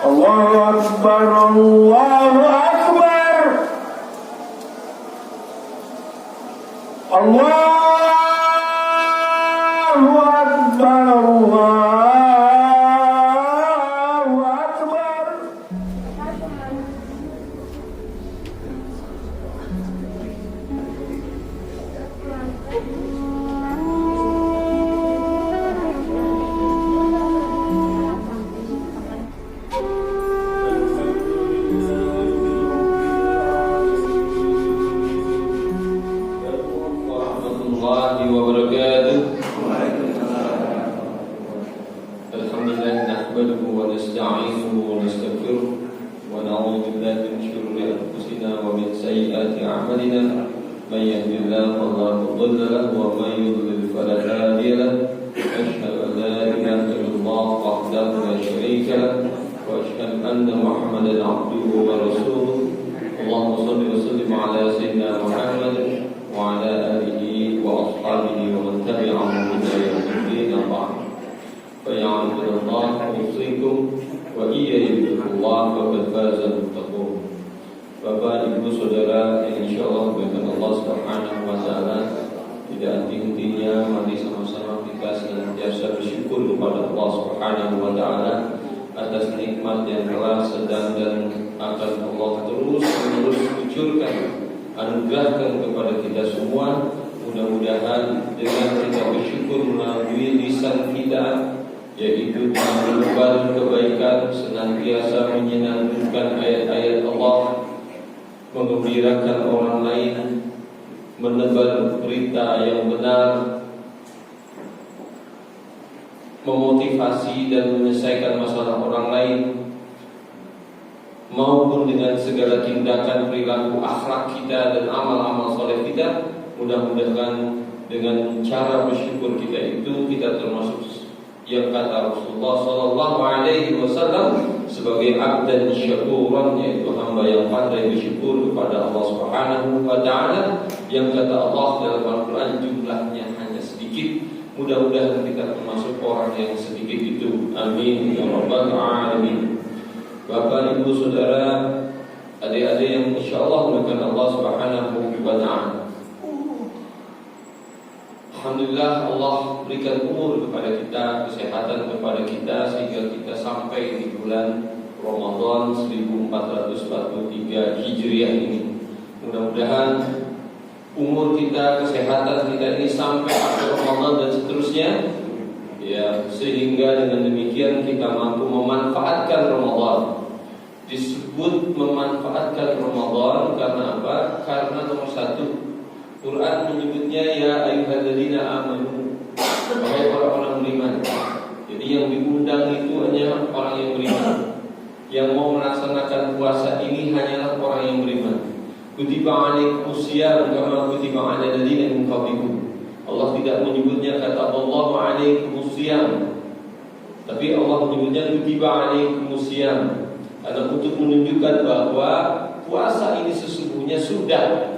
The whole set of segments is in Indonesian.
Allahu Akbar, Allahu Akbar, Allahu Akbar, Allahu Akbar. Bapak, Ibu, Saudara yang insyaallah berkat Allah Subhanahu wa taala tidak henti-hentinya, mari sama-sama kita senantiasa bersyukur kepada Allah Subhanahu wa taala atas nikmat yang telah, sedang dan akan Allah terus-menerus kucurkan, anugerahkan kepada kita semua. Mudah-mudahan dengan kita bersyukur melalui lisan kita, yaitu menebar kebaikan, senantiasa menyenangkan ayat-ayat Allah, menggembirakan orang lain, menebar berita yang benar, memotivasi dan menyelesaikan masalah orang lain, maupun dengan segala tindakan, perilaku, akhlak kita dan amal-amal soleh kita. Mudah-mudahan dengan cara bersyukur kita itu kita termasuk yang kata Rasulullah Sallallahu Alaihi Wasallam sebagai abdan syakuran, yaitu hamba yang pandai bersyukur kepada Allah Subhanahu Wa Taala, yang kata Allah dalam Al-Quran jumlahnya hanya sedikit. Mudah-mudahan kita termasuk orang yang sedikit itu. Amin ya rabbal alamin. Bapak, Ibu, Saudara, adik-adik yang insyaallah dimuliakan Allah Subhanahu Wa Taala. Alhamdulillah Allah berikan umur kepada kita, kesehatan kepada kita, sehingga kita sampai di bulan Ramadan 1443 Hijriah ini. Mudah-mudahan umur kita, kesehatan kita ini sampai akhir Ramadan dan seterusnya, ya, sehingga dengan demikian kita mampu memanfaatkan Ramadan. Disebut memanfaatkan Ramadan karena apa? Karena nomor satu, Quran menyebutnya ya ayyuhalladzina amanu, wahai orang-orang beriman. Jadi yang diundang itu hanya orang yang beriman. Yang mau melaksanakan puasa ini hanyalah orang yang beriman. Kutiba alaikumusiyam kama kutiba alal ladzina min qablikum. Allah tidak menyebutnya kata Allah alaikumusiyam, tapi Allah menyebutnya kutiba alaikumusiyam, karena untuk menunjukkan bahwa puasa ini sesungguhnya sudah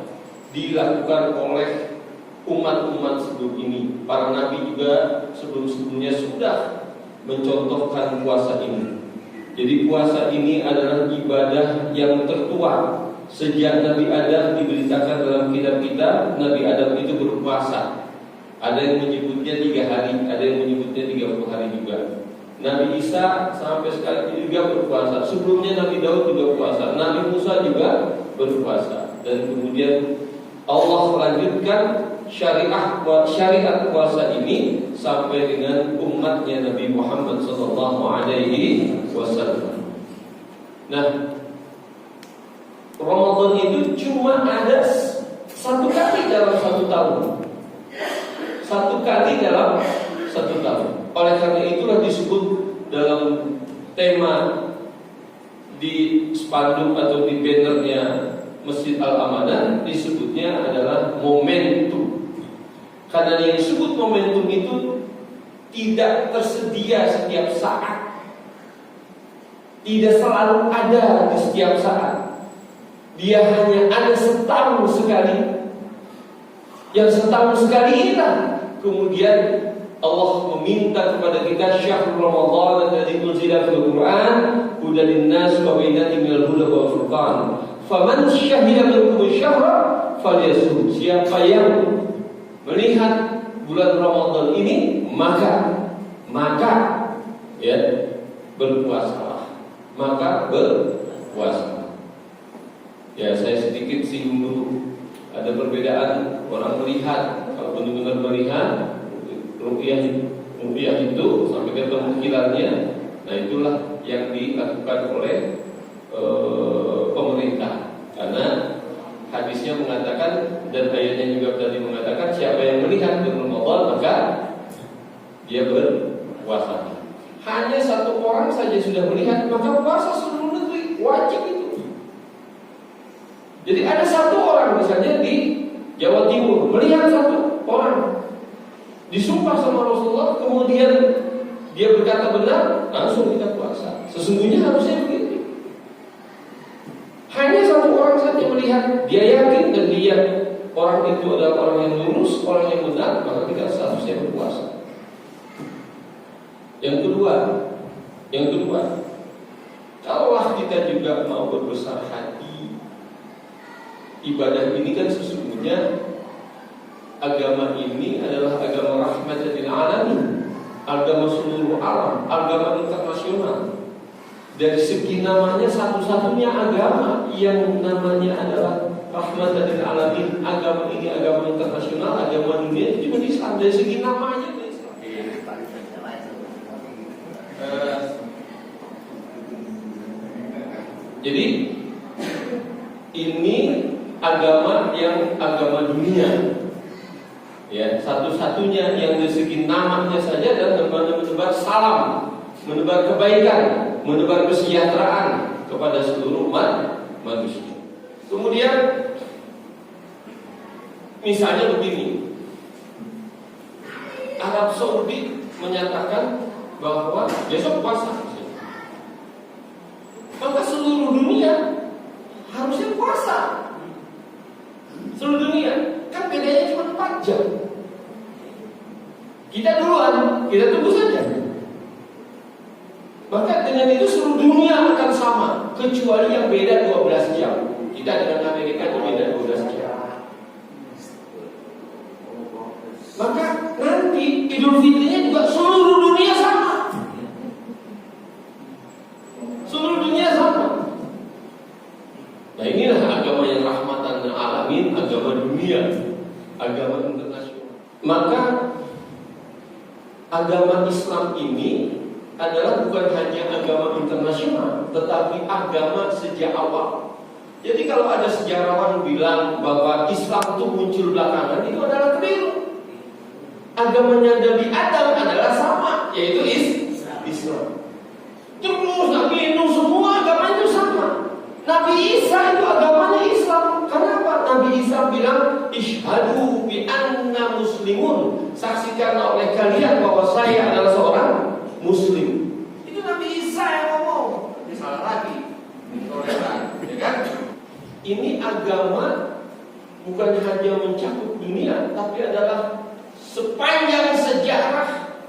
dilakukan oleh umat-umat sebelum ini. Para nabi juga sebelum-sebelumnya sudah mencontohkan puasa ini. Jadi puasa ini adalah ibadah yang tertua. Sejak Nabi Adam diberitakan dalam kitab kita, Nabi Adam itu berpuasa. Ada yang menyebutnya 3 hari, ada yang menyebutnya 30 hari juga. Nabi Isa sampai sekarang ini juga berpuasa. Sebelumnya Nabi Daud juga puasa, Nabi Musa juga berpuasa. Dan kemudian Allah melanjutkan syariat puasa ini sampai dengan umatnya Nabi Muhammad sallallahu alaihi wasallam. Nah, Ramadan itu cuma ada satu kali dalam 1 tahun. 1 kali dalam 1 tahun. Oleh karena itulah disebut dalam tema di spanduk atau di bannernya Masjid Al-Amanah, disebutnya adalah momentum. Karena yang disebut momentum itu tidak tersedia setiap saat, tidak selalu ada di setiap saat. Dia hanya ada setahun sekali. Yang setahun sekali inilah kemudian Allah meminta kepada kita, syahrul Ramadan alladzi unzila fil Qur'an hudan hudan linnas wa bayyinatin minal huda wal furqan. Faman syahida minkum syahra falyasum. Siapa yang melihat bulan Ramadan ini maka ya berpuasalah. Maka berpuasa. Ya, saya sedikit singgung dulu. Ada perbedaan orang melihat. Kalau benar-benar melihat ru'yah itu sampai ketemu hilalnya, nah itulah yang dilakukan oleh pemerintah. Karena hadisnya mengatakan dan ayatnya juga tadi mengatakan siapa yang melihat bulan Ramadan maka dia berpuasa. Hanya satu orang saja sudah melihat maka puasa seluruh negeri wajib itu. Jadi ada satu orang misalnya di Jawa Timur melihat satu orang disumpah sama Rasulullah, kemudian dia berkata benar, langsung kita puasa. Sesungguhnya harusnya begitu. Hanya satu orang saja melihat, dia yakin dan dia orang itu adalah orang yang lurus, orang yang benar, maka kita seharusnya berpuasa. Yang kedua, kalaulah kita juga mau berbesar hati, ibadah ini kan sesungguhnya agama ini adalah agama rahmatan lil alamin, agama seluruh alam, agama internasional. Dari segi namanya satu-satunya agama yang namanya adalah rahmatan lil alamin, agama ini agama internasional, agama dunia itu cuma Islam. Dari segi namanya itu Islam. Jadi ini agama yang agama dunia, ya satu-satunya yang dari segi namanya saja dan menebar salam, menebar kebaikan, menebar kesejahteraan kepada seluruh umat manusia. Kemudian misalnya begini, Arab Saudi menyatakan bahwa besok puasa, maka seluruh dunia harusnya puasa. Seluruh dunia, kan bedanya cuma 4 jam. Kita duluan, kita tunggu saja. Maka dengan itu seluruh dunia akan sama, kecuali yang beda 12 jam. Kita dengan Amerika itu beda 12 jam. Maka nanti Idul Fitrinya juga seluruh dunia sama. Seluruh dunia sama. Nah inilah agama yang rahmatan lil alamin, agama dunia, agama internasional. Maka agama Islam ini adalah bukan hanya agama internasional, tetapi agama sejak awal. Jadi kalau ada sejarawan bilang bahwa Islam itu muncul belakangan, itu adalah keliru. Agamanya Nabi Adam adalah sama, yaitu Islam. Terus Nabi Nuh semua agama itu sama. Nabi Isa itu agamanya Islam. Kenapa? Nabi Isa bilang, "Ishhadu bi anna muslimun." Saksikanlah oleh kalian bahwa saya adalah seorang Muslim. Itu Nabi Isa yang ngomong. Ini salah lagi. Ya kan? Ini agama bukan hanya mencakup dunia, tapi adalah sepanjang sejarah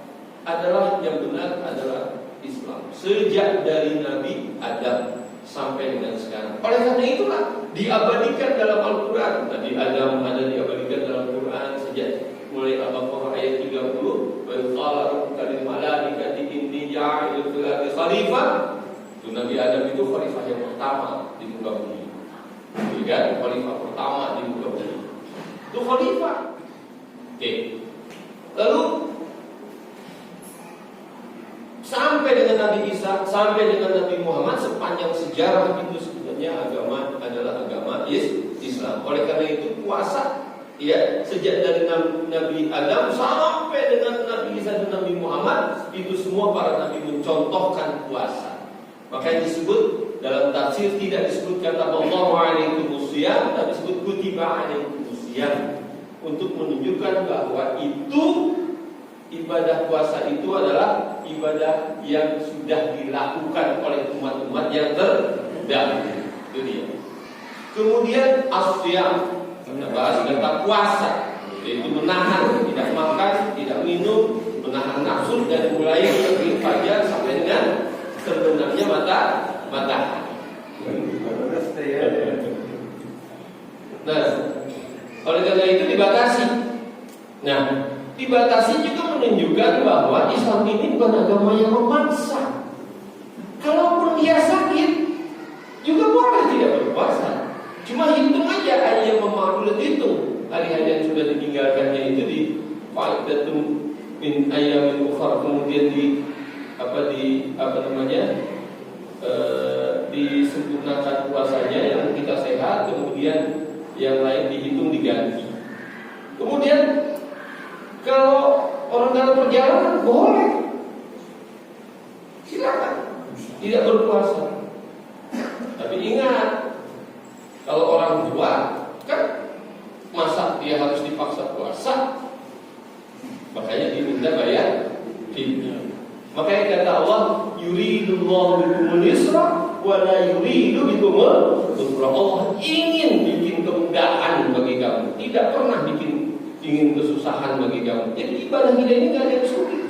adalah yang benar adalah Islam. Sejak dari Nabi Adam sampai dengan sekarang. Oleh karena itulah diabadikan dalam Al-Quran. Nabi Adam ada diabadikan dalam Al-Quran sejak mulai Al-Baqarah ayat 30. Wa qala rabbuka lil malaikati inni ja'ilun fil ardi khalifah. Itu Nabi Adam itu khalifah yang pertama di muka bumi. Kan? Khalifah pertama di muka bumi. Itu khalifah. Oke. Lalu sampai dengan Nabi Isa, sampai dengan Nabi Muhammad, sepanjang sejarah itu sebenarnya agama adalah agama Islam. Oleh karena itu puasa, ya sejak dari Nabi Adam sampai dengan Nabi Isa dan Nabi Muhammad, itu semua para nabi mencontohkan puasa. Makanya disebut dalam tafsir tidak disebutkan Allahu alaikumusiyam, tapi disebut kutiba alaikumusiyam, untuk menunjukkan bahwa itu ibadah puasa itu adalah ibadah yang sudah dilakukan oleh umat-umat yang terdahulu. Itu dia. Kemudian asyam, kita bahas tentang puasa, yaitu menahan, tidak makan, tidak minum, menahan nafsu dari mulai terbit fajar sampai dengan terbenamnya matahari. Nah, oleh karena itu dibatasi. Nah, dibatasi juga menunjukkan bahwa Islam ini bukan agama yang memaksa. Kalaupun dia sakit, juga boleh tidak berpuasa. Cuma hitung aja yang memakruh hitung hari-hari yang sudah ditinggalkannya itu di faidatun min ayamin ukhra, kemudian disempurnakan puasanya yang kita sehat, kemudian yang lain dihitung diganti. Kemudian kalau orang dalam perjalanan boleh, silakan tidak berpuasa. Tapi ingat, kalau orang tua kan masa dia harus dipaksa puasa, makanya diminta bayar fidyah. Makanya kata Allah, yuridullahu bikumul yusra wa la yuridu bikumul usra. Allah ingin bikin kemudahan bagi kamu, tidak pernah ingin kesusahan bagi kamu. Jadi ibadah kita ini tidak ada yang sulit.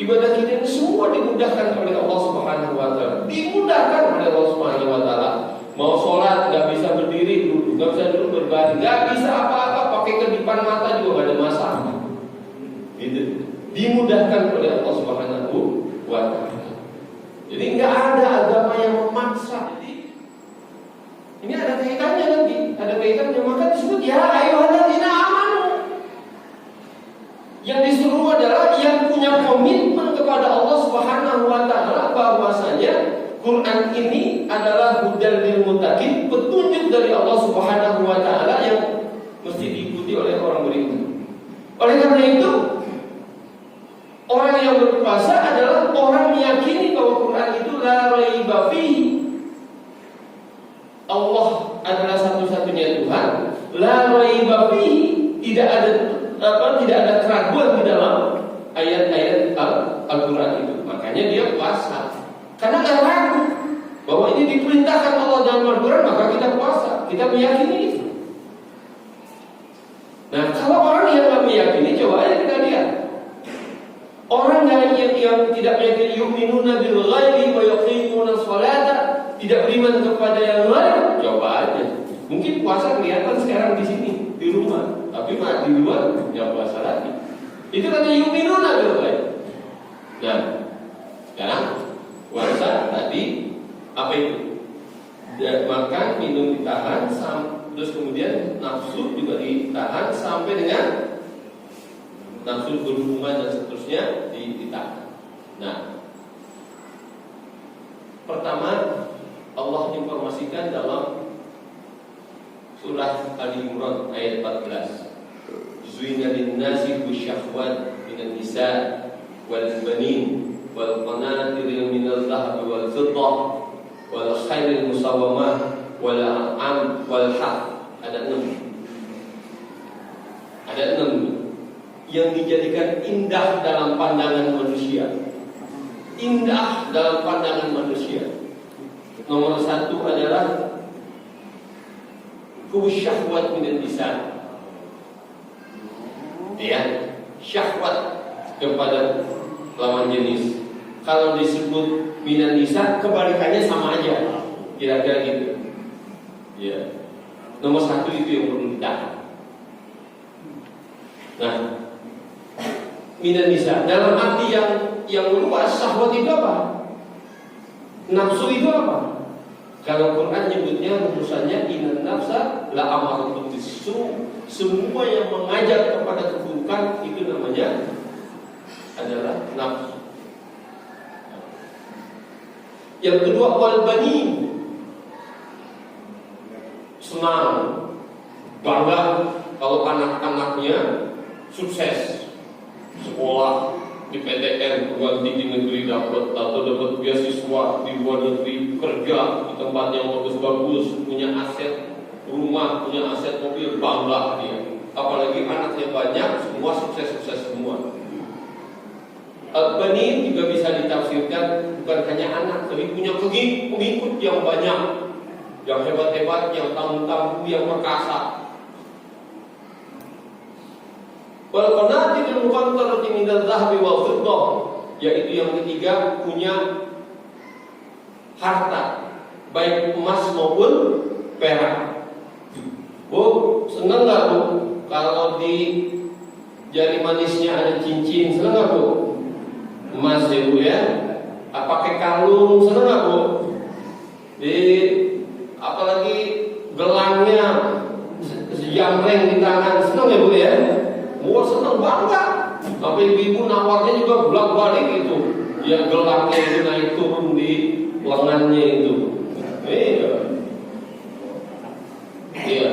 Ibadah kita ini semua dimudahkan oleh Allah Subhanahu wa taala. Dimudahkan oleh Allah Subhanahu wa taala. Mau sholat nggak bisa berdiri dulu, nggak bisa dulu berbaring, nggak bisa apa-apa, pakai kedipan mata juga nggak ada masalah. Gitu. Dimudahkan oleh Allah Subhanahu wa taala. Jadi nggak ada agama yang memaksa. Jadi ini ada kaitannya nanti, ada kaitannya. Maka disebut ya ayyuhalladzina amanu. Yang disuruh adalah yang punya komitmen kepada Allah Subhanahu wa taala bahwasanya Quran ini adalah hudan lil muttaqin, petunjuk dari Allah Subhanahu wa taala yang mesti diikuti oleh orang beriman. Oleh karena itu, orang yang berpuasa adalah orang meyakini bahwa Quran itu la raiba fihi. Allah adalah satu-satunya Tuhan, la raiba fihi, tidak ada keraguan di dalam ayat-ayat Al-Quran itu. Makanya dia puasa. Karena nggak ragu bahwa ini diperintahkan Allah dalam Al-Quran, maka kita puasa. Kita meyakini itu. Nah, kalau orang yang nggak meyakini, coba aja kita lihat. Orang yang tidak meyakini yu'minuna bil ghaibi wa yuqimuna sholata, tidak beriman kepada yang lain, coba aja. Mungkin puasa kelihatan sekarang di sini, di rumah, tapi di luar nggak puasa lagi. Itu katanya yu'minuna bil ghaibi. Nah, sekarang puasa tadi apa itu? Makan, minum ditahan, terus kemudian nafsu juga ditahan sampai dengan nafsu berhubungan dan seterusnya ditahan. Nah, pertama Allah informasikan dalam surah Ali Imran ayat 14. Zuina lin-nasi bisyahwat minan nisa wal banin wal qanatir minal dhahab wal fiddah wal khairil musawwamah wal an'am wal harth. Ada 6 yang dijadikan indah dalam pandangan manusia. Indah dalam pandangan manusia. Nomor 1 adalah syahwat minan nisa. Ya, syahwat kepada lawan jenis. Kalau disebut minan nisa, kebalikannya sama aja, kira-kira gitu. Ya, nomor 1 itu yang perlu ditahan. Nah, minan nisa dalam arti yang luas, syahwat itu apa? Nafsu itu apa? Kalau Quran nyebutnya rumusannya inna nafsa la amaratun bisu, semua yang mengajak kepada keburukan itu namanya adalah nafsu. Yang kedua wal banin, senang, bangga kalau anak-anaknya sukses, sekolah di PTN, perguruan tinggi negeri dapat atau dapat beasiswa di luar negeri, kerja di tempat yang bagus-bagus, punya aset rumah, punya aset mobil, bangga dia. Apalagi anaknya banyak, semua sukses-sukses semua. Al-Banin juga bisa ditafsirkan bukan hanya anak, tapi punya pengikut yang banyak, yang hebat-hebat, yang tangguh-tangguh, yang perkasa. Wal qanatir muqantarati minadh dhahabi wal fiddah, yaitu yang ketiga punya harta baik emas maupun perak. Bu, senang nggak Bu kalau di jari manisnya ada cincin? Senang nggak Bu? Emas ya Bu ya. Pakai kalung, senang nggak Bu? Di apalagi gelangnya sejamreng di tangan, senang ya Bu ya? Wah senang bangga. Tapi ibu nawarnya juga bolak-balik itu. Ya gelangnya itu naik turun di lengannya itu. Iya.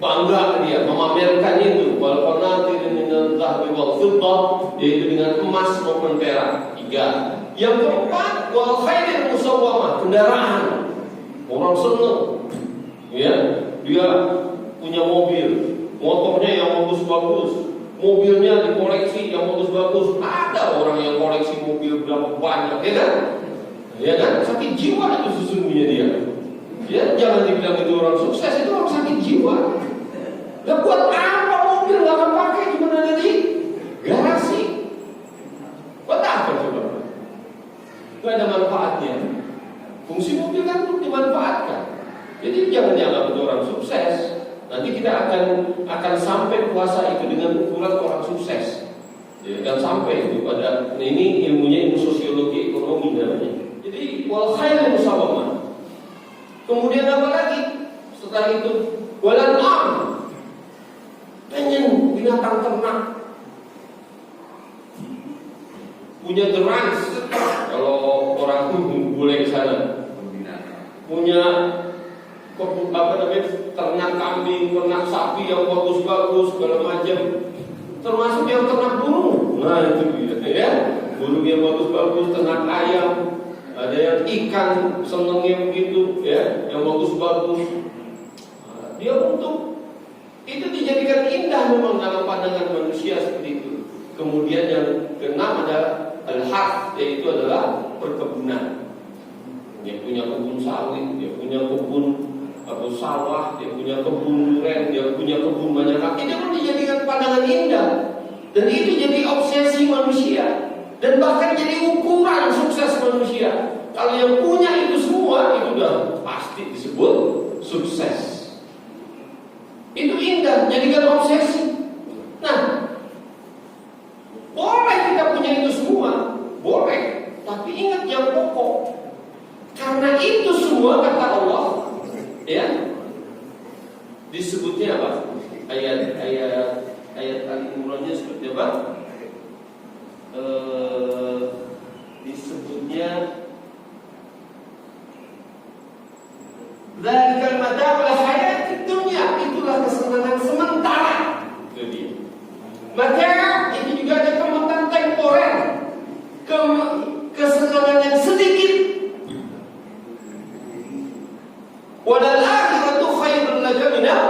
Bangga dia memamerkan itu. Walaupun nanti dengan zahabi wal fiddah, yaitu dengan emas maupun perak. 3. Yang keempat, wal khairil musawwamah, kendaraan. Orang senang. Ya, dia punya mobil, motornya yang bagus-bagus, mobilnya dikoleksi yang bagus-bagus. Ada orang yang koleksi mobil berapa banyak, ya kan? Ya kan? Sakit jiwa itu sesungguhnya dia. Ya, jangan dibilang itu orang sukses, itu orang sakit jiwa. Lah buat apa mobil nggak kepake cuma ada di garasi? Buat apa coba? Gak ada manfaatnya. Fungsi mobil kan untuk dimanfaatkan. Jadi jangan dianggap itu orang sukses. Nanti kita akan sampai puasa itu dengan ukuran orang sukses. Ya, dan sampai itu pada ini ilmunya ilmu sosiologi ekonomi namanya. Jadi wal khairul musawwamah. Kemudian apa lagi? Setelah itu walan am. Pengen binatang ternak. Punya derans. Kalau orang boleh ke sana. Punya ternak kambing, ternak sapi yang bagus-bagus segala macam. Termasuk yang ternak burung. Nah itu dia ya. Burung yang bagus-bagus, ternak ayam. Ada yang ikan senengnya begitu ya, yang bagus-bagus. Dia untuk itu dijadikan indah memang dalam pandangan manusia seperti itu. Kemudian yang keenam adalah al-harth, yaitu adalah perkebunan. Dia punya kebun sawit, dia punya kebun sawah, dia punya kebun durian, dia punya kebun banyak lagi. Itu pun dijadikan pandangan indah. Dan itu jadi obsesi manusia. Dan bahkan jadi ukuran sukses manusia. Kalau yang punya itu semua, itu udah pasti disebut sukses. Itu indah, jadikan obsesi. Nah, boleh kita punya itu semua, boleh. Tapi ingat yang pokok. Karena itu semua kata Allah, ya, disebutnya apa? Ayat Al-Imrannya seperti apa? Disebutnya dzalikal mata'ul hayatid dunya, itulah kesenangan sementara. Itu dia. Maka itu juga ada kemutan temporer, kesenangan yang sedikit. Wadal akhiratu khairul laka minal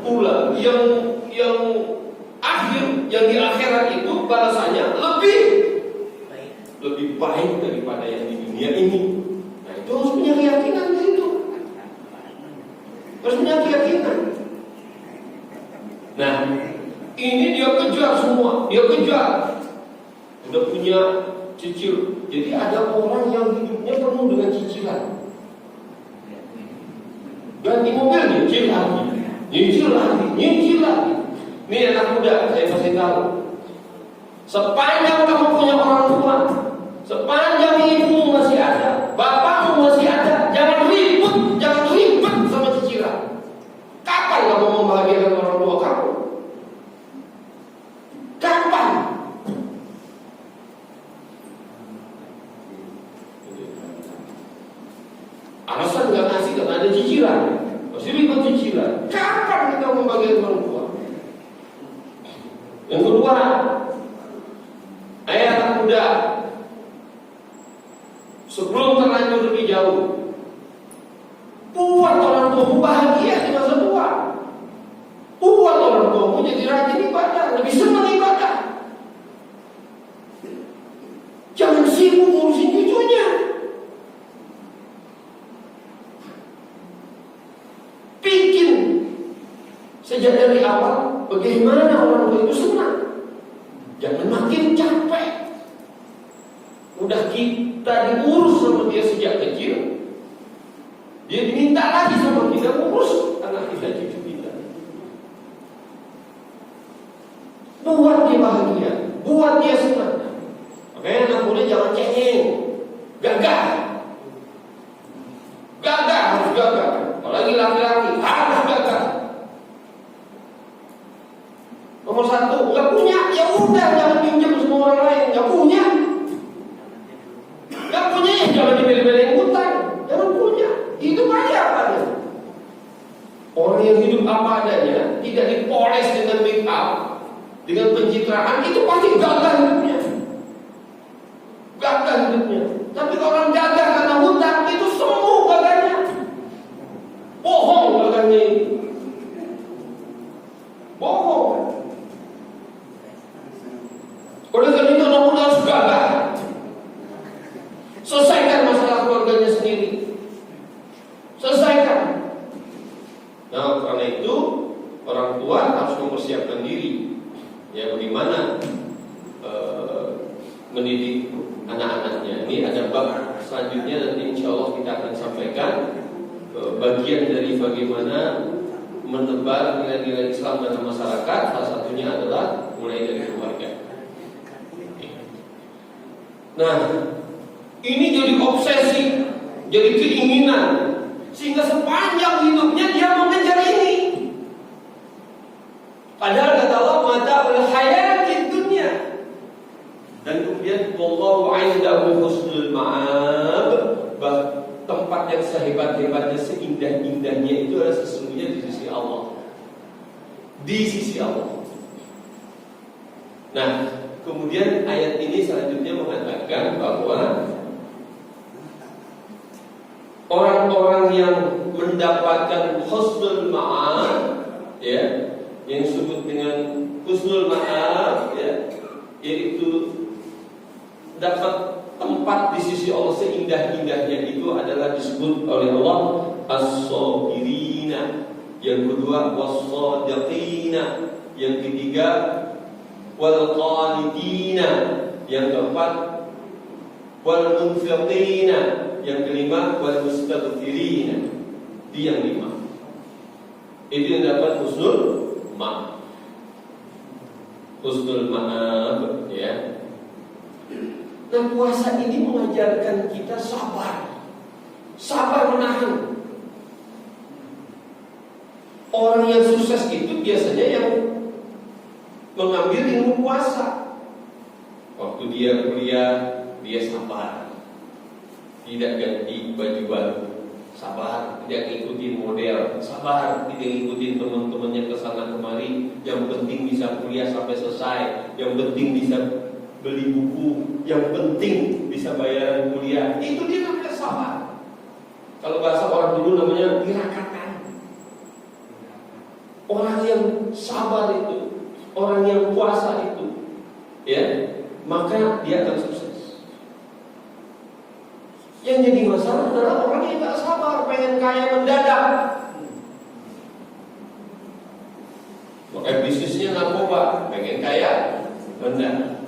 ula. Yang akhir, yang di akhirat itu balasannya lebih baik daripada yang di dunia ini. Nah itu harus punya keyakinan di situ. Harus punya keyakinan. Nah ini dia kejar semua, dia kejar. Udah punya cicil. Jadi ada orang yang hidupnya penuh dengan cicilan. Ganti mobil nyicil lagi, nyicil lagi, nyicil lagi. Ini anak muda, saya kasih tahu. Sepanjang kamu punya orang tua, sepanjang ibumu masih ada, bapakmu masih ada, jangan ribut sama cicilan. Kapan kamu membahagiakan orang tua kamu? Kapan? Alasan nggak ngasih karena ada cicilan, pasti ribut cicilan. Kapan kita membahagiakan orang tua? Yang kedua, anak muda, sebelum terlanjur lebih jauh, buat orang tuamu bahagia di masa tua. Buat orang tuamu jadi rajin ibadah, lebih senang ibadah. Jangan sibuk ngurusin cucunya. Bikin sejak dari awal bagaimana orang tua itu senang. Jangan makin capek. Udah kita diurus sama dia sejak kecil, Dia diminta lagi sama kita ngurus anak kita, cucu kita. Buat dia bahagia, buat dia senang. Makanya anak muda jangan cengeng, gagah. Gagah, harus gagah. Apalagi laki-laki harus gagah. Nomor satu, nggak punya, ya udah jangan pinjam semua orang lain. Nggak punya, ya jangan dibeli-beliin utang. Jangan punya, hidup aja apa adanya. Orang yang hidup apa adanya, tidak dipoles dengan make up, dengan pencitraan, itu pasti gagal hidupnya. Gagal hidupnya. Tapi kalau orang gagal karena hutang, itu semua gagalnya. Bohong gagalnya itu. Bohong. Oleh karena itu anak muda harus gagal. Selesaikan masalah keluarganya sendiri. Selesaikan. Nah, karena itu orang tua harus mempersiapkan diri. Ya, bagaimana mendidik anak-anaknya. Ini ada bab selanjutnya, nanti insya Allah kita akan sampaikan bagian dari bagaimana menebar nilai-nilai Islam dalam masyarakat. Salah satunya adalah mulai dari keluarga. Nah, ini jadi obsesi, jadi keinginan, sehingga sepanjang hidupnya dia mengejar ini. Padahal kata Allah, mata'ul hayatid dunya. Dan kemudian wallahu 'indahu husnul ma'ab, tempat yang sehebat-hebatnya, seindah-indahnya itu adalah sesungguhnya di sisi Allah. Di sisi Allah. Nah, kemudian ayat ini selanjutnya mengatakan bahwa orang-orang yang mendapatkan husnul ma'ab, ya, yang disebut dengan husnul ma'ab, ya, yaitu dapat tempat di sisi Allah seindah-indahnya, itu adalah disebut oleh Allah as-sabirina, yang kedua was-sadiqina, yang ketiga wal-qanitina, yang keempat wal-munfiqina, yang kelima wal-mustaghfirina. Itu yang lima. Itu yang dapat husnul ma'ab. Husnul ma'ab, ya. Nah, puasa ini mengajarkan kita sabar. Sabar menahan. Orang yang sukses itu biasanya yang mengambil ilmu puasa. Waktu dia kuliah, dia sabar, tidak ganti baju baru, sabar, tidak ngikutin model, sabar, tidak ngikutin teman-temannya kesana kemari. Yang penting bisa kuliah sampai selesai, yang penting bisa beli buku, yang penting bisa bayaran kuliah. Itu dia namanya sabar. Kalau bahasa orang dulu namanya tirakatan. Orang yang sabar itu, orang yang puasa itu, ya, maka dia akan sukses. Yang jadi masalah adalah orang yang tak sabar, pengen kaya mendadak. Makanya bisnisnya narkoba, pengen kaya mendadak.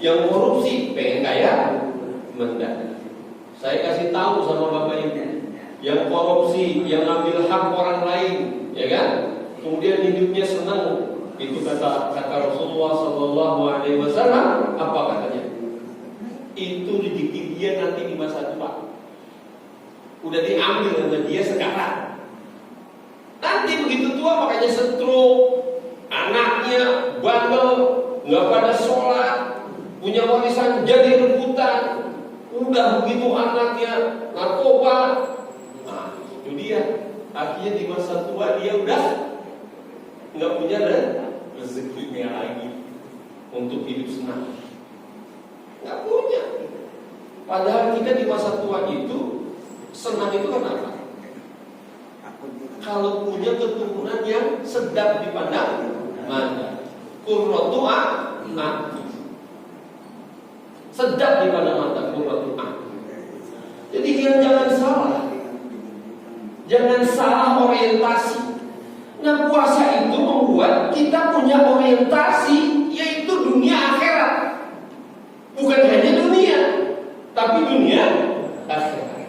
Yang korupsi, pengen kaya mendadak. Saya kasih tahu sama Bapak Ibu, yang korupsi, yang ambil hak orang lain, ya kan? Kemudian hidupnya senang. Itu kata Rasulullah SAW. Apa katanya? Itu rezeki dia nanti di masa tua. Udah diambil sama dia sekarang. Nanti begitu tua makanya stroke, anaknya bandel, nggak pada sholat, punya warisan jadi rebutan. Udah begitu anaknya narkoba. Nah, itu dia. Akhirnya di masa tua dia udah nggak punya rezekinya lagi untuk hidup senang. Nggak punya. Padahal kita di masa tua itu senang itu kenapa? Kalau punya keturunan yang sedap dipandang mata, qurratu a'yun. Sedap dipandang mata, qurratu a'yun. Jadi jangan salah. Jangan salah orientasi. Nah, puasa itu membuat kita punya orientasi, yaitu dunia akhirat. Bukan hanya dunia, tapi dunia akhirat.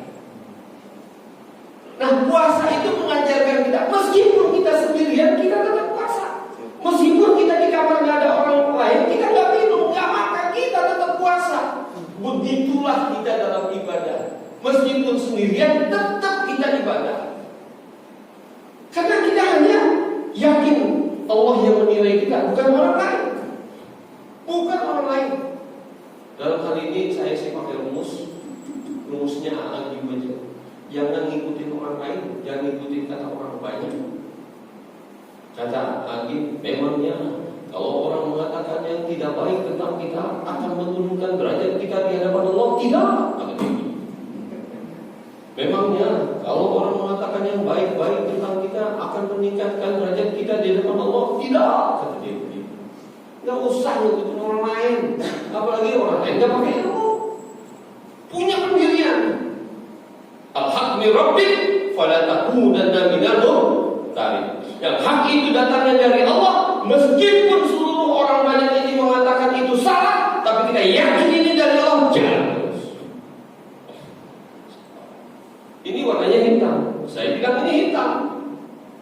sendirian, tetap kita ibadah. Karena kita hanya yakin Allah yang menilai kita, bukan orang lain. Bukan orang lain. Dalam hal ini saya pakai rumusnya Agim aja. Jangan ngikutin orang lain, jangan ngikutin kata orang banyak. Kata Agim, memangnya kalau orang mengatakan yang tidak baik tentang kita akan menurunkan derajat kita di hadapan Allah? Tidak, kata dia. Memangnya kalau orang mengatakan yang baik-baik tentang kita akan meningkatkan derajat kita di hadapan Allah? Tidak, kata dia. Gak usah ngikutin orang lain, apalagi orang lain gak pakai ilmu, punya pendirian. Al-haq min rabbik fala takunanna minal mumtarin. Yang hak itu datangnya dari Allah, meskipun seluruh orang banyak ini mengatakan itu salah, tapi kita yakin ini dari Allah. Jangan terus. Ini warnanya hitam, saya bilang ini hitam,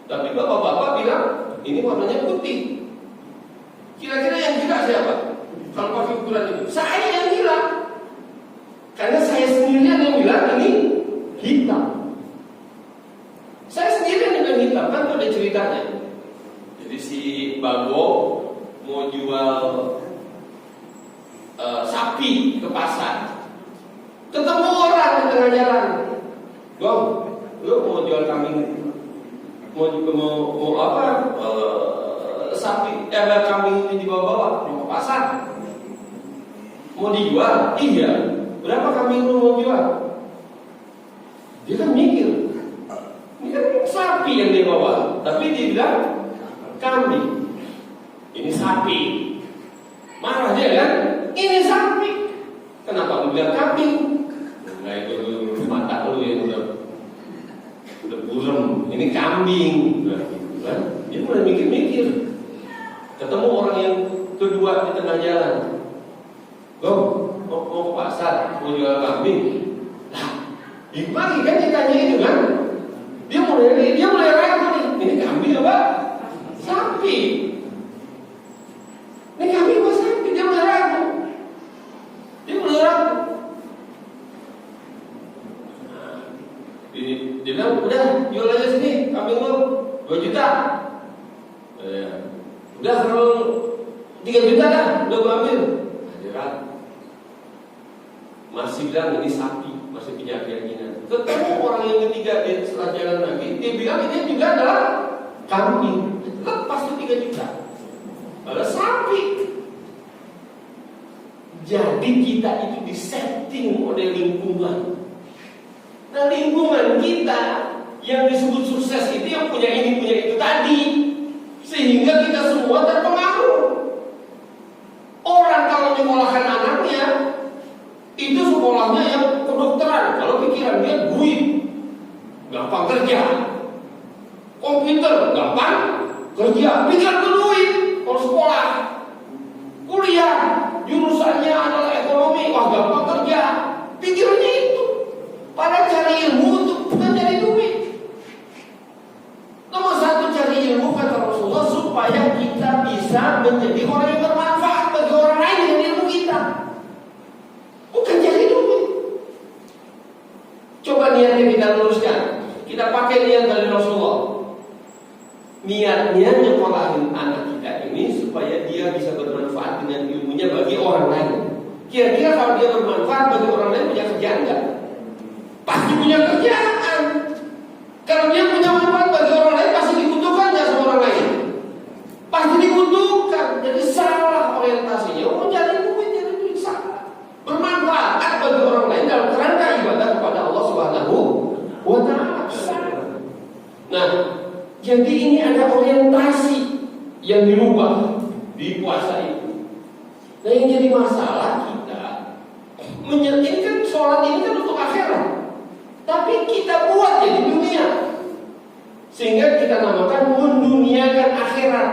tapi bapak-bapak bilang ini warnanya putih. Kira-kira yang gila siapa? Kalau pakai ukuran itu, saya yang gila, karena saya sendirian yang bilang ini hitam. Saya sendirian yang bilang hitam, kan itu ada ceritanya. Jadi si Bago mau jual sapi ke pasar, ketemu orang di tengah jalan. Gong, lu mau jual kambing? Mau apa? Sapi, kambing ini dibawa mau ke pasar. Mau dijual? Iya. Berapa kambing lu mau jual? Dia kan mikir, ini kan sapi yang dia bawa, tapi dia bilang kambing. Ini sapi. Marah dia kan? Ini sapi. Kenapa lu bilang kambing? Nah itu mata lu yang udah burem. Ini kambing. Nah, dia mulai mikir-mikir. Ketemu orang yang kedua di tengah jalan. Mau ke pasar, mau jual kambing. Nah, gimana kan ditanya itu kan? Dia mulai ragu nih. Ini kambing apa? Sapi. Ini kambing apa sapi? Dia mulai ragu. Dia bilang, udah jual aja sini kambing lu 2 juta. Udah kalau 3 juta dah, udah gua ambil. Hadirat masih bilang ini sapi, masih punya keyakinan. Ketemu orang yang ketiga dia setelah jalan lagi, dia bilang ini juga adalah kambing. Lepas tuh 3 juta. Ada sapi. Jadi kita itu disetting oleh lingkungan. Nah lingkungan kita yang disebut sukses itu yang punya ini punya itu tadi, sehingga kita semua terpengaruh. Orang kalau menyekolahkan anaknya itu sekolahnya yang kedokteran, kalau pikiran dia duit, gampang kerja. Komputer gampang kerja, pikiran ke duit. Kalau sekolah, kuliah, jurusannya adalah ekonomi, wah gampang kerja. Pikirannya itu. Pada cari ilmu untuk bukan cari duit. Nomor 1 cari ilmu kata Rasulullah supaya kita bisa menjadi orang yang bermanfaat bagi orang lain dengan ilmu kita. Bukan cari duit. Coba niatnya kita luruskan. Kita pakai niat dari Rasulullah. Niatnya nyekolahin anak kita ini supaya dia bisa bermanfaat dengan ilmunya bagi orang lain. Kira-kira kalau dia bermanfaat bagi orang lain punya kerjaan enggak? Pasti punya kerjaan. Kalau dia punya manfaat bagi orang lain pasti dibutuhkan nggak sama orang lain? Pasti dibutuhkan. Jadi salah orientasinya. Cari duit salah. Bermanfaat bagi orang lain dalam kerangka ibadah kepada Allah Subhanahu wa Ta'ala. Nah, jadi ini ada orientasi yang dirubah di puasa itu. Nah yang jadi masalah kita ini kan sholat ini kan untuk akhirat, tapi kita buat jadi dunia, sehingga kita namakan menduniakan akhirat.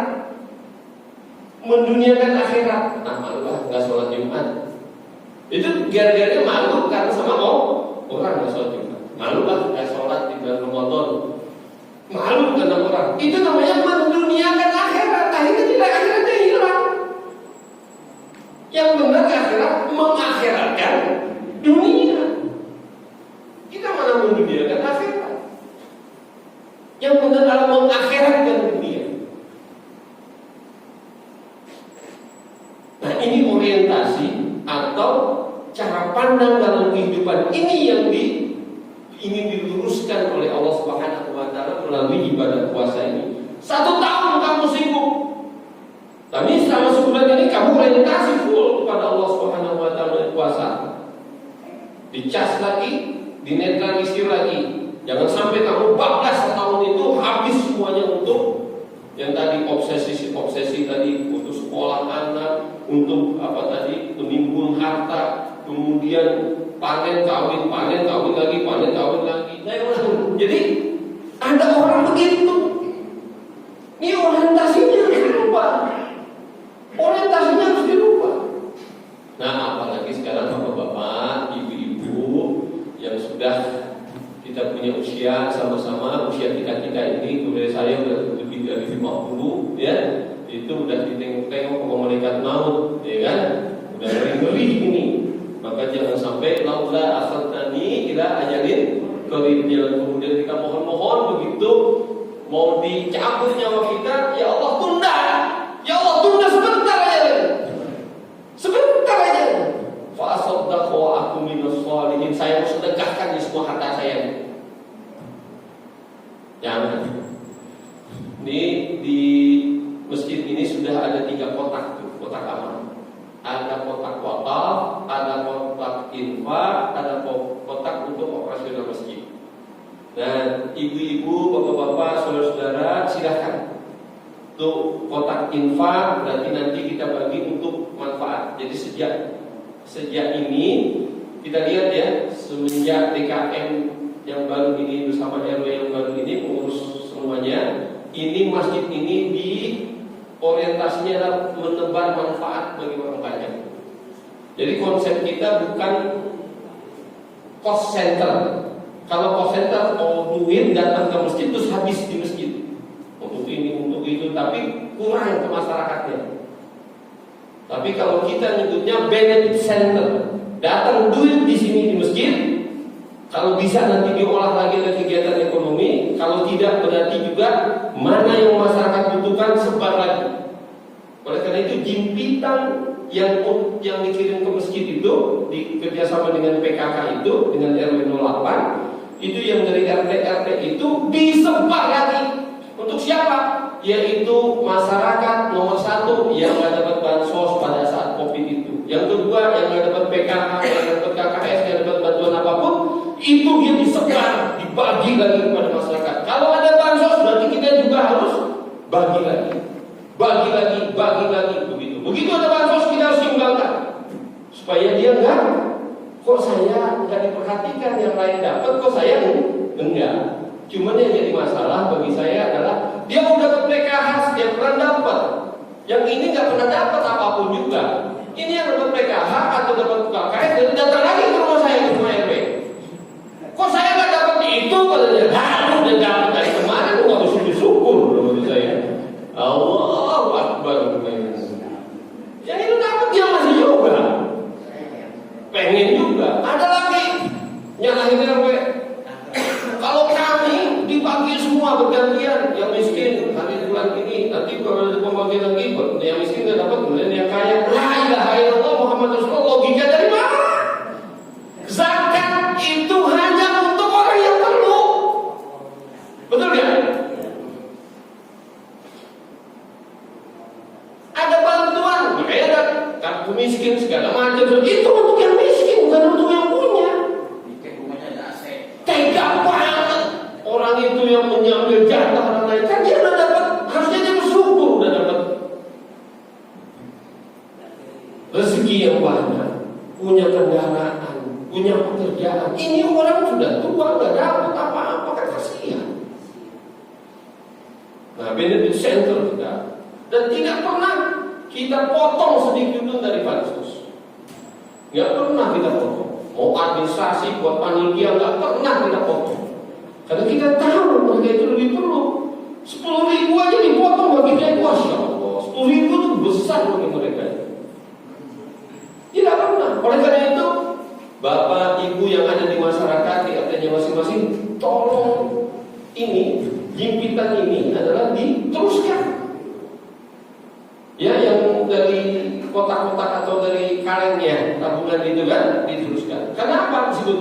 Menduniakan akhirat. Nah malu nggak sholat Jumat. Itu gara-gara malu karena sama orang nggak sholat Jumat. Malu lah nggak sholat di bulan Ramadan. Malu karena orang. Itu namanya menduniakan akhirat. Akhirnya tidak akhiratnya hilang. Yang benar akhirat mengakhiratkan dunia. Kita mana menduniakan akhirat. Yang benar adalah mengakhiratkan dunia. Nah, ini orientasi atau cara pandang dalam kehidupan ini yang ingin diluruskan oleh Allah Subhanahu wa taala melalui ibadah puasa ini. 1 tahun kamu sibuk, tapi selama sebulan ini kamu orientasi full kepada Allah Subhanahu wa taala puasa. Dicas lagi, dinetralisir lagi. Jangan sampai kamu 14 tahun itu habis semuanya untuk yang tadi obsesi tadi, untuk sekolah anak, untuk apa tadi, menimbun harta, kemudian panen kawin lagi. Jadi ada orang begitu. Ini orientasinya harus dirubah. Nah, apalagi sekarang bapak-bapak, ibu-ibu yang sudah kita punya usia sama-sama, usia kita ini, kemudian saya udah lebih dari 50, ya, itu udah ditengok-tengok malaikat maut, ya kan, udah ngeri ini. Maka jangan sampai laula akhartani ila ajalin qarib, kemudian kita mohon-mohon begitu mau dicabut nyawa kita, ya Allah tunda sebentar aja. Fa asaddaqu wa akum minas shalihin, saya mau sedekahkan di semua harta saya. Jangan. Ini di masjid ini sudah ada 3 kotak amal. Ada kotak wakaf, ada kotak infak, ada kotak untuk operasional masjid. Dan ibu-ibu, bapak-bapak, saudara-saudara, silahkan. Untuk kotak infak berarti nanti kita bagi untuk manfaat. Jadi sejak ini kita lihat ya, semenjak DKM yang baru ini bersama RW yang baru ini mengurus semuanya, ini masjid ini di orientasinya adalah menebar manfaat bagi orang banyak. Jadi konsep kita bukan cost center. Kalau cost center mau duit datang ke masjid terus habis di masjid untuk ini untuk itu, tapi kurang ke masyarakatnya. Tapi kalau kita nyebutnya benefit center, datang duit di sini di masjid, kalau bisa nanti diolah lagi ke kegiatan ekonomi, kalau tidak berarti juga mana yang masyarakat butuhkan sebar lagi. Oleh karena itu jimpitan yang dikirim ke masjid itu di kerjasama dengan PKK itu dengan RW 08 itu yang dari RT itu disebar lagi untuk siapa? Yaitu masyarakat nomor 1 yang nggak dapat bansos pada saat COVID itu. Yang kedua yang nggak dapat PKK, yang dapat KKS, yang dapat bantuan apapun, itu dia disebar, dibagi lagi kepada masyarakat. Kalau ada bansos berarti kita juga harus bagi lagi begitu. Begitu ada bansos kita harus imbangkan supaya dia kok saya nggak diperhatikan, yang lain dapat kok saya enggak. Cuman yang jadi masalah bagi saya adalah dia udah dapat PKH setiap bulan dapat, yang ini nggak pernah dapat apapun juga. Ini yang dapat PKH atau dapat KKS dan datang lagi ke rumah saya ke rumah RW. Kok saya nggak dapat itu? Katanya, udah dapat dari kemarin, nggak bisa bersyukur menurut saya. Allahu Akbar. Yang itu dapat dia masih juga pengen juga. Ada lagi nyalahin RW. Kalau kami dibagi semua bergantian, yang miskin hari bulan ini, nanti kalau ada pembagian lagi, yang miskin nggak dapat, kemudian yang kaya. La ilaha illallah Muhammad Rasulullah. Logika dari mana? Zakat itu hanya untuk orang yang perlu. Betul nggak? Ada bantuan, makanya ada kartu miskin segala macam. Itu untuk yang miskin, bukan untuk yang punya. Tega banget orang itu yang menyambil jatah orang lain. Kan dia udah dapat, harusnya dia bersyukur udah dapat rezeki yang banyak, punya kendaraan, punya pekerjaan. Ini orang sudah tua nggak dapat apa-apa, kan kasihan. Nah, benefit center kita, dan tidak pernah kita potong sedikit pun dari bansos. Nggak pernah kita potong. Mau administrasi buat panitia nggak pernah kita potong. Karena kita tahu mereka itu lebih perlu. 10.000 aja dipotong bagi mereka. Masya Allah, 10.000 itu besar bagi mereka. Tidak pernah. Oleh karena itu, bapak ibu yang ada di masyarakat, di RT ya masing-masing, tolong ini jimpitan ini adalah diteruskan. Ya, yang dari kotak-kotak atau dari kalengnya tabungan itu kan diteruskan. Karena apa disebut?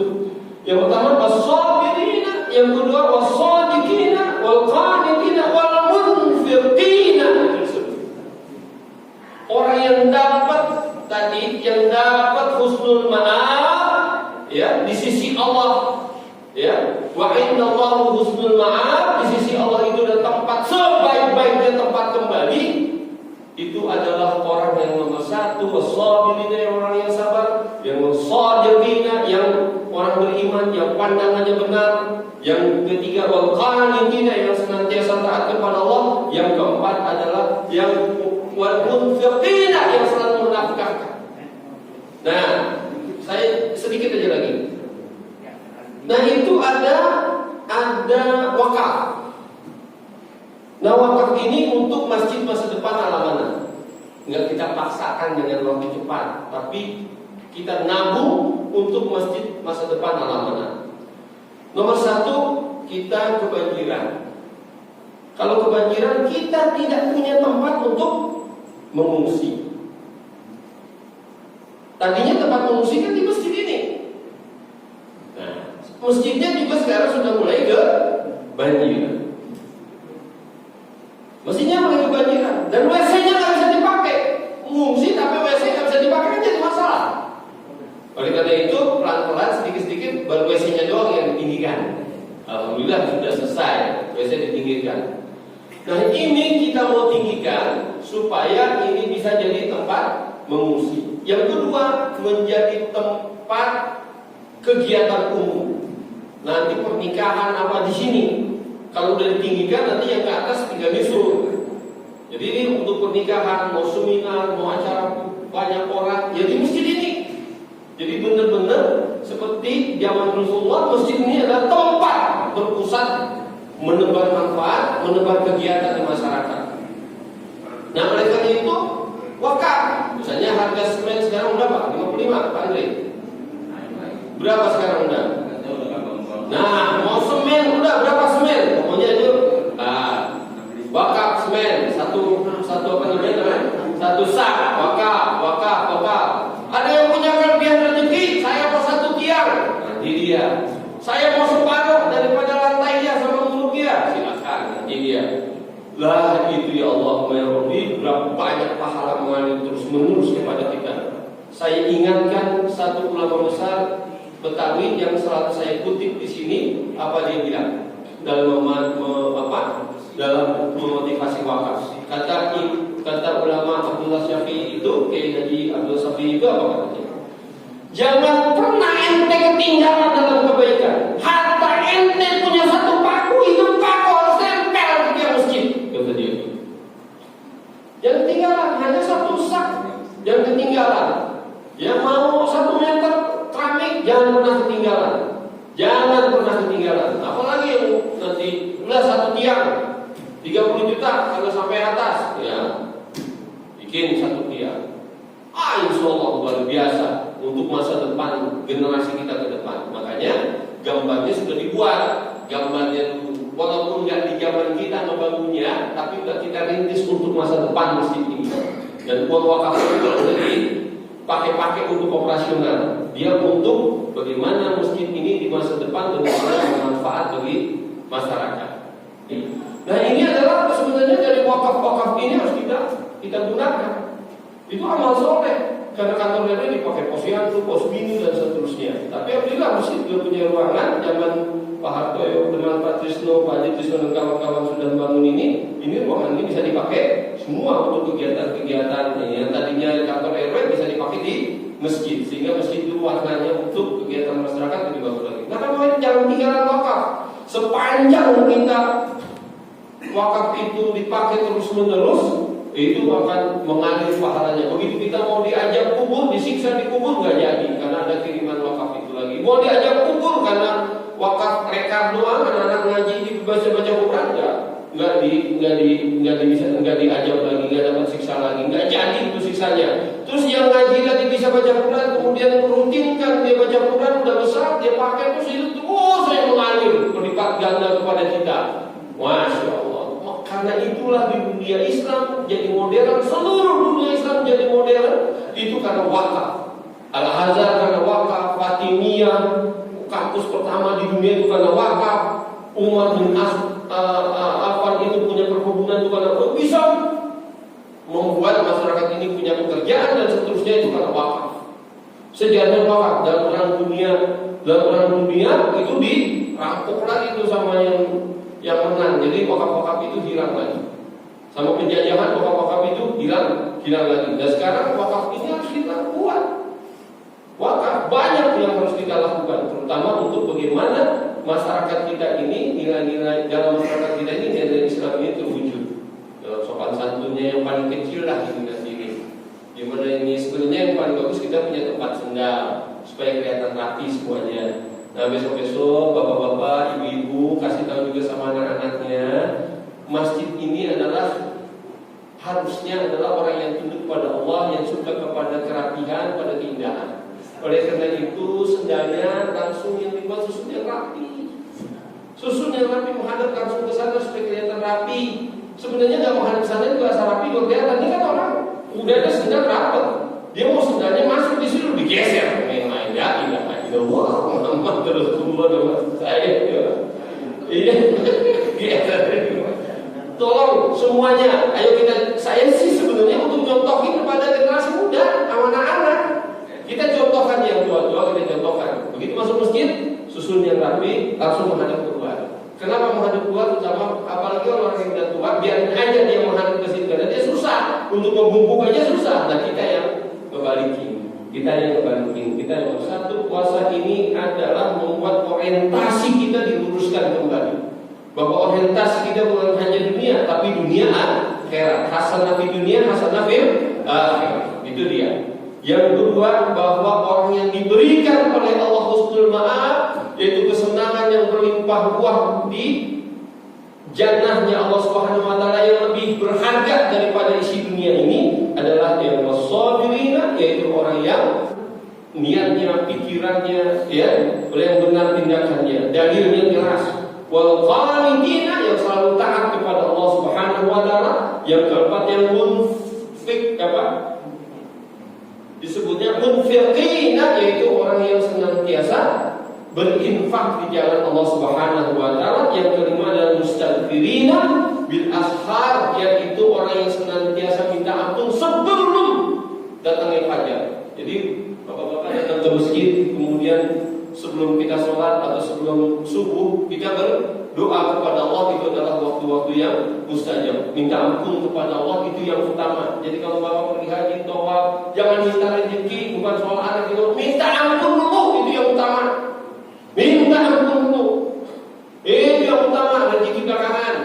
Yang pertama was-sabirina, yang kedua was-sadiqina, wal-qanitina, wal-munfiqina. Orang yang dapat tadi, yang dapat husnul ma'ab, ya, di sisi Allah, ya, wa indallahu husnul ma'ab, di sisi Allah itu ada tempat sebaik-baiknya tempat kembali. Itu adalah orang yang nomor satu, was-sabirina, yang orang yang sabar, yang was-sadiqina, yang orang beriman, yang pandangannya benar, yang ketiga wal-qanitina, yang senantiasa taat kepada Allah, yang keempat adalah yang wal-munfiqina, yang selalu menafkahkan. Nah, saya sedikit aja lagi. Nah, itu ada wakaf. Nah, wakaf ini untuk masjid masa depan ala mana? Enggak kita paksakan dengan waktu cepat, tapi kita nabung untuk masjid masa depan ala mana? Nomor satu, kita kebanjiran. Kalau kebanjiran, kita tidak punya tempat untuk mengungsi. Tadinya tempat mengungsi kan di masjid ini. Nah, masjidnya juga sekarang sudah mulai kebanjiran. Masjidnya mulai kebanjiran dan WC-nya nggak bisa dipakai. Mengungsi tapi WC nggak bisa dipakai kan jadi masalah. Oleh karena itu pelan-pelan sedikit-sedikit baru WC-nya doang yang ditinggikan. Alhamdulillah sudah selesai, WC ditinggikan. Nah, ini kita mau tinggikan supaya ini bisa jadi tempat mengungsi. Yang kedua, menjadi tempat kegiatan umum. Nanti pernikahan apa di sini. Kalau udah ditinggikan nanti yang ke atas tinggal disuruh. Jadi ini untuk pernikahan, mau seminar, mau acara banyak orang, ya di masjid ini. Jadi benar-benar seperti zaman Rasulullah, masjid ini adalah tempat berpusat, menebar manfaat, menebar kegiatan di masyarakat. Nah, oleh karena itu wakaf. Misalnya harga semen sekarang berapa? 55, Pak Andre. Berapa sekarang udah? Nah, mau semen udah berapa semen? Pokoknya itu wakaf semen satu apa namanya? Satu sak wakaf. Ada yang punya kelebihan rezeki, saya mau satu tiang. Nanti dia. Saya mau separuh daripada lantainya sama muluknya. Silakan, nanti dia. Lah itu ya Allah, ya Rabbi, berapa banyak pahala mengalir terus menerus kepada kita. Saya ingatkan satu ulama besar Betawi yang selalu saya kutip di sini, apa dia bilang dalam dalam memotivasi wakaf. Kata ulama Abdullah Syafi'i itu, Kiai Haji Abdullah Syafi'i itu apa katanya? Jangan pernah ente ketinggalan dalam kebaikan. Harta ente punya satu paku, itu paku harus tempel di tiap masjid. Kata dia. Jangan ketinggalan, hanya satu sak. Jangan ketinggalan. Yang mau 1 meter keramik, jangan pernah ketinggalan. Jangan pernah ketinggalan. Apalagi yang nanti udah 1 tiang 30 juta kalau sampai atas, ya bikin 1 tiang. Insya Allah luar biasa untuk masa depan generasi kita ke depan. Makanya gambarnya sudah dibuat, gambarnya walaupun nggak di zaman kita membangunnya, tapi udah kita rintis untuk masa depan masjid ini. Dan uang wakaf itu kalau pakai untuk operasional, dia untuk bagaimana masjid ini di masa depan benar-benar bermanfaat bagi masyarakat. Nah, ini adalah sebenarnya dari wakaf ini harus kita gunakan. Itu amal soleh. Karena kantor RW dipakai posyandu, pos bini dan seterusnya. Tapi alhamdulillah masjid sudah punya ruangan. Zaman Pak Hartoyo dengan Pak Trisno, Pak Haji Trisno dan kawan-kawan sudah bangun ini ruangan ini bisa dipakai semua untuk kegiatan-kegiatan yang tadinya kantor RW bisa dipakai di masjid, sehingga masjid itu warnanya untuk kegiatan masyarakat lebih bagus lagi. Nah, kalau jangan tinggalan wakaf. Sepanjang kita wakaf itu dipakai terus-menerus, itu akan mengalir pahalanya. Begitu kita mau diajak kubur, disiksa di kubur nggak jadi, karena ada kiriman wakaf itu lagi. Mau diajak kubur karena wakaf rekar doang, anak-anak ngaji di baca Quran nggak diajak lagi, nggak dapat siksa lagi, nggak jadi itu siksanya. Terus yang ngaji lagi bisa baca Quran, kemudian rutinkan dia baca Quran udah besar, dia pakai terus itu terus saya berlipat ganda kepada kita. Masya Allah. Karena itulah di dunia Islam jadi modern, seluruh dunia Islam jadi modern, itu karena wakaf. Al-Azhar karena wakaf, Fatimiyah kampus pertama di dunia itu karena wakaf, Umar bin Affan itu punya perkebunan itu karena bisa membuat masyarakat ini punya pekerjaan dan seterusnya itu karena wakaf. Sejarah wakaf dalam perang dunia itu dirampok lagi itu sama yang menang. Jadi wakaf-wakaf itu hilang lagi. Sama penjajahan wakaf-wakaf itu hilang lagi. Dan sekarang wakaf ini harus kita buat. Wakaf banyak yang harus kita lakukan, terutama untuk bagaimana masyarakat kita ini, nilai-nilai dalam masyarakat kita ini, nilai Islam ini terwujud. Dalam sopan santunnya yang paling kecil lah di dunia ini. Dimana ini sebenarnya yang paling bagus kita punya tempat sendal supaya kelihatan rapi semuanya. Nah besok-besok bapak-bapak, ibu-ibu kasih tahu juga sama anak-anaknya, masjid ini harusnya adalah orang yang tunduk pada Allah, yang suka kepada kerapihan, pada keindahan. Oleh karena itu sendalnya langsung yang dibuat susun yang rapi. Susun yang rapi menghadap langsung ke sana supaya kelihatan rapi. Sebenarnya nggak menghadap sana juga rapi, luar biasa. Ini kan orang udah ada sendal rapet, dia mau sendalnya masuk di situ digeser yang lain. Ya tidak ada Muhammad Rasulullah dengan saya. Iya, tolong semuanya. Ayo saya sih sebenarnya untuk contohin kepada generasi muda, anak-anak. Kita contohkan yang tua-tua, kita contohkan. Begitu masuk masjid, susun yang rapi, langsung menghadap keluar. Kenapa menghadap keluar? Terutama apalagi orang yang sudah tua, biarin aja dia menghadap ke situ karena dia susah. Untuk membungkuk aja susah. Nah kita yang ngebalikin. Kita yang satu puasa ini adalah membuat orientasi kita diluruskan kembali. Bahwa orientasi kita bukan hanya dunia, tapi dunia akhirat. Hasanah fi dunia, hasanah fil akhirat. Itu dia. Yang kedua, bahwa orang yang diberikan oleh Allah husnul ma'ab, yaitu kesenangan yang berlimpah ruah di jannahnya Allah Subhanahu wa taala yang lebih berharga daripada isi dunia ini, adalah yang wasabirina, yaitu orang yang niatnya, pikirannya, yang benar tindakannya, dalilnya jelas. Wal qanitina, yang selalu taat kepada Allah Subhanahu wa taala. Yang keempat, yang munfik disebutnya munfiqina, yaitu orang yang senantiasa berinfak di jalan Allah Subhanahu wa taala. Yang kelima adalah mustaghfirina bil ashar, yaitu orang yang senantiasa minta ampun sebelum datangnya fajar. Jadi bapak-bapak datang ke masjid, kemudian sebelum kita sholat atau sebelum subuh kita berdoa kepada Allah, itu adalah waktu-waktu yang mustajab. Minta ampun kepada Allah itu yang utama. Jadi kalau bapak pergi haji, tawaf, jangan minta rezeki, bukan soal anak itu. Minta ampun dulu, itu yang utama. Minta ampun dulu, itu yang utama. Rezeki belakangan.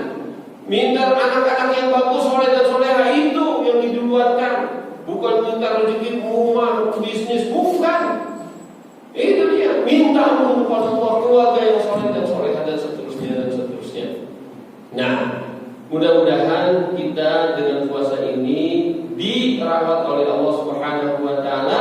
Minta anak-anak yang bagus, soleh dan soleha, itu yang diduluatkan. Bukan minta rezeki rumah, bisnis, bukan. Itu dia, minta ampun kepada Allah, keluarga yang soleh dan soleha, dan seterusnya. Nah, mudah-mudahan kita dengan puasa ini dirawat oleh Allah Subhanahu wa taala,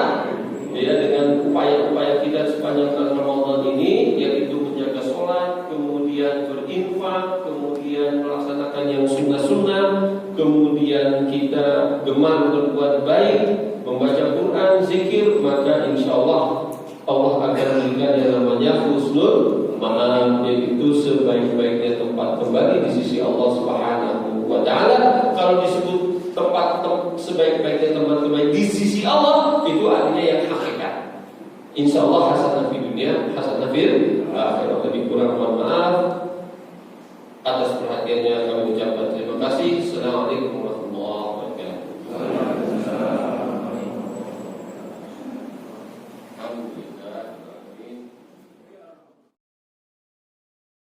ya, dengan upaya-upaya kita sepanjang bulan Ramadan ini, yaitu menjaga sholat, kemudian berinfak, kemudian melaksanakan yang sunnah-sunnah, kemudian kita gemar berbuat baik, membaca Quran, zikir, maka insya Allah akan memberikan yang namanya husnul ma'ab, yaitu sebaik-baiknya tempat kembali di sisi Allah Subhanahu wa taala. Kalau disebut tempat sebaik-baiknya tempat kembali di sisi Allah, itu artinya yang hakikat. Insya Allah hasanah fi dunia, hasanah fil akhirat. Lebih kurang mohon maaf atas perhatiannya